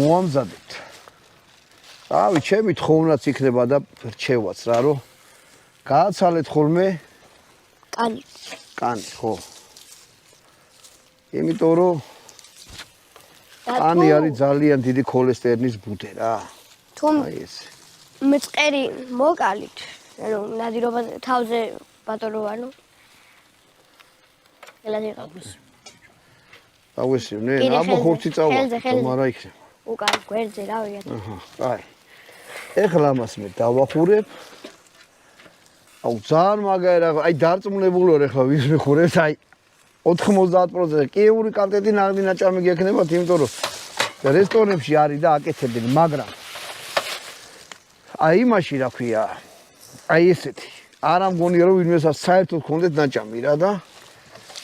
მოამზადეთ. რავი, ჩემი თხოვნაც იქნება და რჩევაც რა, რომ გააცალეთ ხოლმე კანი. კანი, ხო. იმიტომ რომ კანი არის ძალიან დიდი ქოლესტერინის ბუდე რა. აი ეს. მწყერი მოკალით. ანუ ნადირობა თავზე ბატონო ვარნო. ელადი ყავს. დავესივნე, აბა ხორცი წავა. მაგრამ იქნება. უკან გვერდზე რა ვიღეთ. აი. ეხლა ამას მე დავახურებ. აუ ძალიან მაგარი რა, აი დარწმუნებული ვარ ეხლა ვის მიხურებს, აი 90% კიეური კარტეტი ნაღდი ნაჭამი გექნებათ, იმიტომ რომ რესტორნებში არის და აკეთებენ, მაგრამ აი იმაში რა ქვია, აი ესეთი. არა მგონია რომ ვინმესაც საერთოდ კონდეთ ნაჭამი რა და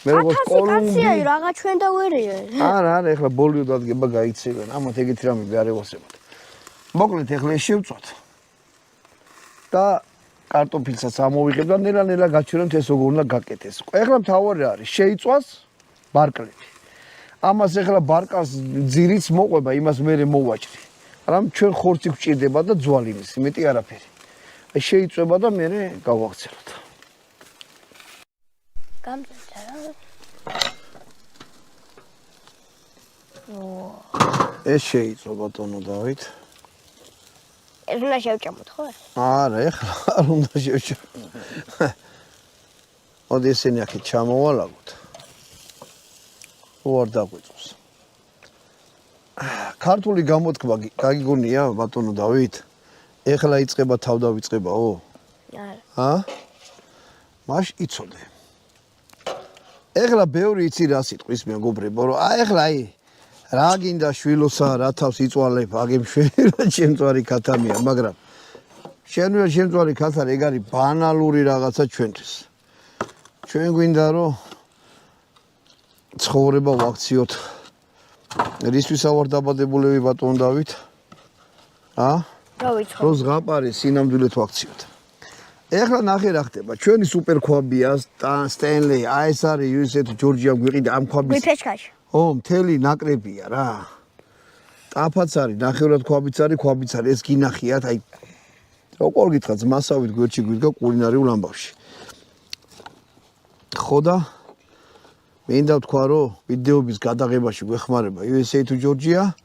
მე როგორც კოლუმბი რაღა ჩვენ დავერია. არა, ეხლა ბოლიო დადგება გაიცევენ, ამათ ეგეთი რამები არ ევასებათ. მოკლედ ეხლა ეს შევწვათ. და კარტოფილსაც ამოვიღებ და ნელა-ნელა გაჩვენოთ ეს როგორ უნდა გაკეთდეს. ეხლა მთავარი არის შეიწვას ბარკლები. ამას ეხლა ბარკას ძირიც მოყვება, იმას მე მოვაჭრი. რამ ჩვენ ხორცი გვჭირდება და ძვალი იმის, მეტი არაფერი. აი შეიწვება და მე გავაგრძელოთ. გამწევდა რა. ეს შეიწვა ბატონო დავით. ეს უნდა შევჭამოთ ხო? არა, ეხლა არ უნდა შევჭამოთ. მოდი ესენი აქეთ ჩამოვალაგოთ. უარ დაგვიწევს. ქართული გამოთქმა გაგიგონია ბატონო დავით? ეხლა იწყება თავდავიწყებაო? არა. მაშ იცოდე. ეხლა ბევრი იცი რა სიტყვის მეგობრებო, რომ ეხლა რა გინდა შვილოსა, რა თავს იწვალებ, აგემშვენიერა შემწვარი ქათამია, მაგრამ შენვია შემწვარი ქათარი ეგ არის ბანალური რაღაცა ჩვენთვის. ჩვენ გვინდა რომ ცხოვრება ვაქციოთ. რისთვის ავარ დაბადებულები ბატონ დავით? რა ვიცი. რო ზღაპარი სინამდვილეთ ვაქციოთ. ეხლა ნახე რა ხდება. ჩვენი სუპერ ქვაბია, სტენლი, აი ეს არის იუსეთ ჯორჯია გვიყიდა ამ ქვაბის. ვიფეჩქაში. მთელი ნაკრებია რა. ტაფაც არის, ნახევრად ქვაბიც არის, ეს გინახიათ, აი როგორ გითხრათ, მასავით გვერდში გვიდგა კულინარიულ ამბავში. ხო და მინდა ვთქვა, რომ ვიდეოების გადაღებაში გვეხმარება USA to Georgia